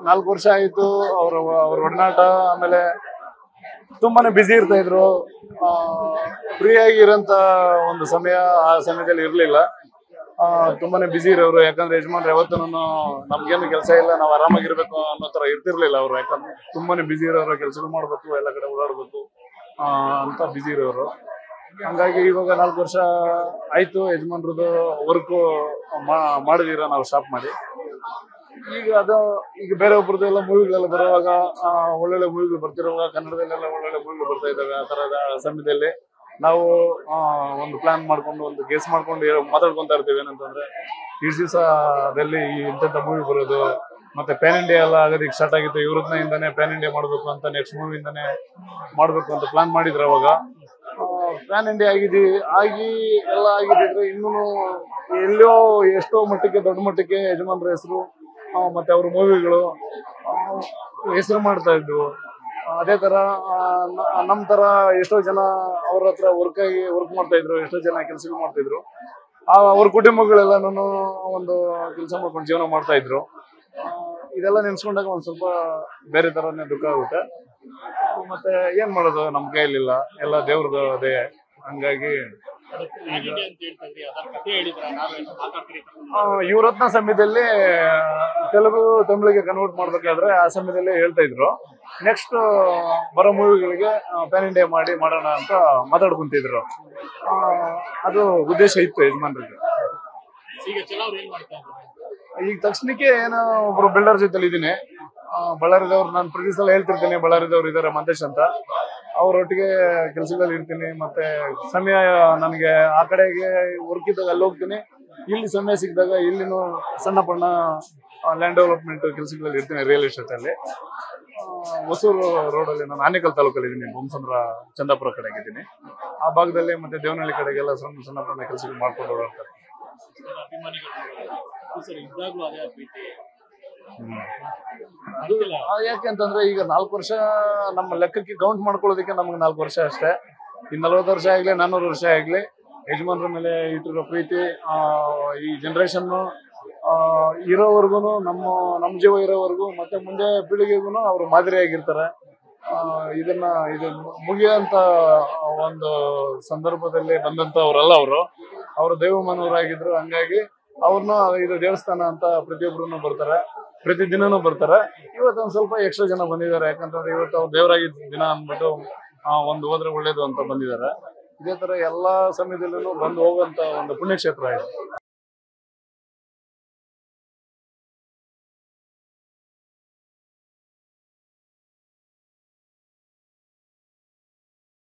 4 ವರ್ಷ ಆಯ್ತು ಅವ್ರ ಒಡನಾಟ. ಆಮೇಲೆ ತುಂಬಾನೇ ಬ್ಯುಸಿ ಇರ್ತಾ ಇದ್ರು. ಫ್ರೀ ಆಗಿರೋಂತ ಒಂದು ಸಮಯ ಆ ಸಮಯದಲ್ಲಿ ಇರ್ಲಿಲ್ಲ. ತುಂಬಾನೇ ಬ್ಯುಸಿ ಇರೋರು. ಯಾಕಂದ್ರೆ ಯಜಮಾನ್ರು ಯಾವತ್ತೂ ನಮ್ಗೇನು ಕೆಲಸ ಇಲ್ಲ, ನಾವು ಆರಾಮಾಗಿರ್ಬೇಕು ಅನ್ನೋ ತರ ಇರ್ತಿರ್ಲಿಲ್ಲ ಅವ್ರು. ಯಾಕಂದ್ರೆ ತುಂಬಾನೇ ಬ್ಯುಸಿ ಇರೋರು, ಕೆಲಸಗಳು ಮಾಡ್ಬೇಕು, ಎಲ್ಲ ಕಡೆ ಓಡಾಡ್ಬೇಕು ಅಂತ ಬ್ಯುಸಿ ಇರೋರು. ಹಂಗಾಗಿ ಇವಾಗ 4 ವರ್ಷ ಆಯ್ತು ಯಜಮಾನ್ರದ್ದು ವರ್ಕ್ ಮಾಡಿದೀರ ನಾವು ಸ್ಟಾಪ್ ಮಾಡಿ. ಈಗ ಬೇರೆ ಒಬ್ಬರದ್ದು ಎಲ್ಲ ಮೂವಿಗಳೆಲ್ಲ ಬರುವಾಗ ಒಳ್ಳೊಳ್ಳೆ ಮೂವಿಗಳು ಬರ್ತಿರುವಾಗ, ಕನ್ನಡದಲ್ಲೆಲ್ಲ ಒಳ್ಳೊಳ್ಳೆ ಮೂವಿಗಳು ಬರ್ತಾ ಇದ್ದಾವೆ. ಆ ತರದ ಸಮಯದಲ್ಲಿ ನಾವು ಒಂದು ಪ್ಲಾನ್ ಮಾಡ್ಕೊಂಡು, ಒಂದು ಗೆಸ್ ಮಾಡ್ಕೊಂಡು ಮಾತಾಡ್ಕೊಂತ ಇರ್ತೀವಿ. ಏನಂತಂದ್ರೆ ಈ ದಿವಸದಲ್ಲಿ ಇಂಥ ಮೂವಿ ಬರೋದು, ಮತ್ತೆ ಪ್ಯಾನ್ ಇಂಡಿಯಾ ಎಲ್ಲ ಆಗೋದಕ್ಕೆ ಸ್ಟಾರ್ಟ್ ಆಗಿತ್ತು. ಇವ್ರದ್ನಿಂದಾನೇ ಪ್ಯಾನ್ ಇಂಡಿಯಾ ಮಾಡ್ಬೇಕು ಅಂತ, ನೆಕ್ಸ್ಟ್ ಮೂವಿಯಿಂದಾನೇ ಮಾಡ್ಬೇಕು ಅಂತ ಪ್ಲಾನ್ ಮಾಡಿದ್ರು. ಅವಾಗ ಪ್ಯಾನ್ ಇಂಡಿಯಾ ಆಗಿ ಎಲ್ಲ ಆಗಿದ್ರೆ ಇನ್ನೂ ಎಲ್ಲೋ ಎಷ್ಟೋ ಮಟ್ಟಕ್ಕೆ, ದೊಡ್ಡ ಮಟ್ಟಕ್ಕೆ ಯಜಮಾನ್ರ ಹೆಸರು ಮತ್ತೆ ಅವ್ರ ಮೂವಿಗಳು ಹೆಸರು ಮಾಡ್ತಾ ಇದ್ವು. ಅದೇ ತರ ನಮ್ ತರ ಎಷ್ಟೋ ಜನ ಅವ್ರ ಹತ್ರ ವರ್ಕ್ ಮಾಡ್ತಾ ಇದ್ರು, ಎಷ್ಟೋ ಜನ ಕೆಲಸಗಳು ಮಾಡ್ತಾ ಇದ್ರು. ಅವ್ರ ಕುಟುಂಬಗಳೆಲ್ಲನೂ ಒಂದು ಕೆಲಸ ಮಾಡ್ಕೊಂಡು ಜೀವನ ಮಾಡ್ತಾ ಇದ್ರು. ಇದೆಲ್ಲ ನೆನ್ಸ್ಕೊಂಡಾಗ ಒಂದ್ ಸ್ವಲ್ಪ ಬೇರೆ ತರನೇ ದುಃಖ ಆಗುತ್ತೆ. ಮತ್ತೆ ಏನ್ ಮಾಡೋದು, ನಮ್ ಕೈಯಲ್ಲಿಲ್ಲ, ಎಲ್ಲ ದೇವ್ರದ್ದು ಅದೇ. ಹಂಗಾಗಿ ಯುವರತ್ನ ಸಮಯದಲ್ಲಿ ತಮಿಳಿಗೆ ಕನ್ವರ್ಟ್ ಮಾಡ್ಬೇಕಾದ್ರೆ ಆ ಸಮಯದಲ್ಲಿ ಹೇಳ್ತಾ ಇದ್ರು, ನೆಕ್ಸ್ಟ್ ಬರೋ ಮೂವಿಗಳಿಗೆ ಪ್ಯಾನ್ ಇಂಡಿಯಾ ಮಾಡೋಣ ಅಂತ ಮಾತಾಡ್ಕೊಂತಿದ್ರು. ಅದು ಉದ್ದೇಶ ಇತ್ತು ಯಜಮಾನ್ರಿಗೆ. ಈಗ ತಕ್ಷಣಕ್ಕೆ ಏನೋ ಒಬ್ರು ಬಿಲ್ಡರ್ ಜೊತೆಲಿ ಇದ್ದೀನಿ. ಬಳ್ಳಾರಿದವ್ರು, ನಾನು ಪ್ರತಿ ಸಲ ಹೇಳ್ತಿರ್ತೀನಿ, ಬಳ್ಳಾರಿದವ್ರು ಇದಾರೆ ಮಂತೇಶ್ ಅಂತ, ಅವ್ರೊಟ್ಟಿಗೆ ಕೆಲಸದಲ್ಲಿ ಇರ್ತೀನಿ. ಮತ್ತೆ ಸಮಯ ನನಗೆ ಆ ಕಡೆಗೆ ವರ್ಕ್ ಇದ್ದಾಗ ಅಲ್ಲಿ ಹೋಗ್ತೀನಿ, ಇಲ್ಲಿ ಸಮಯ ಸಿಕ್ಕಿದಾಗ ಇಲ್ಲಿನೂ ಸಣ್ಣ ಪಣ್ಣ ಲ್ಯಾಂಡ್ ಡೆವಲಪ್ಮೆಂಟ್ ಕೆಲಸಗಳಲ್ಲಿ ಇರ್ತೀನಿ. ರಿಯಲ್ ಎಸ್ಟೇಟ್ ಅಲ್ಲಿ ಹೊಸೂರು ರೋಡಲ್ಲಿ, ನಾನು ಆನೇಕಲ್ ತಾಲೂಕಲ್ಲಿ ಇದ್ದೀನಿ, ಬೊಮ್ಮಸಂದ್ರ ಚಂದಾಪುರ ಕಡೆಗೆ ಇದ್ದೀನಿ. ಆ ಭಾಗದಲ್ಲಿ ಮತ್ತೆ ದೇವನಹಳ್ಳಿ ಕಡೆಗೆಲ್ಲ ಸಣ್ಣ ಪಣ್ಣ ಕೆಲಸಗಳು ಮಾಡ್ಕೊಂಡು ಓಡಾಡ್ತಾರೆ. ಯಾಕೆಂತಂದ್ರೆ ಈಗ 4 ವರ್ಷ ನಮ್ಮ ಲೆಕ್ಕಕ್ಕೆ ಕೌಂಟ್ ಮಾಡ್ಕೊಳ್ಳೋದಕ್ಕೆ ನಮ್ಗೆ 4 ವರ್ಷ ಅಷ್ಟೇ. ಈ 40 ವರ್ಷ ಆಗ್ಲಿ, 400 ವರ್ಷ ಆಗ್ಲಿ, ಯಜಮಾನ್ರ ಮೇಲೆ ಇಟ್ಟಿರೋ ಪ್ರೀತಿ ಈ ಜನರೇಷನ್ ಇರೋವರೆಗೂ, ನಮ್ಮ ಜೀವ ಇರೋವರೆಗೂ, ಮತ್ತೆ ಮುಂದೆ ಪೀಳಿಗೆಗೂ ಅವರು ಮಾದರಿಯಾಗಿರ್ತಾರೆ. ಇದು ಮುಗಿಯುವಂತ ಒಂದು ಸಂದರ್ಭದಲ್ಲಿ ಬಂದಂತವ್ರಲ್ಲ ಅವರು ದೈವಮಾನವರಾಗಿದ್ರು. ಹಂಗಾಗಿ ಅವ್ರನ್ನ ಇದು ದೇವಸ್ಥಾನ ಅಂತ ಪ್ರತಿಯೊಬ್ಬರು ಬರ್ತಾರೆ, ಪ್ರತಿದಿನನೂ ಬರ್ತಾರೆ. ಇವತ್ತೊಂದು ಸ್ವಲ್ಪ ಎಕ್ಸ್ಟ್ರಾ ಜನ ಬಂದಿದ್ದಾರೆ. ಯಾಕಂತಂದ್ರೆ ಇವತ್ತು ಅವ್ರು ದೇವರಾಗಿದ್ದ ದಿನ ಅಂದ್ಬಿಟ್ಟು ಒಂದು ಹೋದ್ರೆ ಒಳ್ಳೇದು ಅಂತ ಬಂದಿದ್ದಾರೆ. ಇದೇ ತರ ಎಲ್ಲಾ ಸಮಯದಲ್ಲೂ ಬಂದು ಹೋಗುವಂತ ಒಂದು ಪುಣ್ಯಕ್ಷೇತ್ರ ಇದೆ.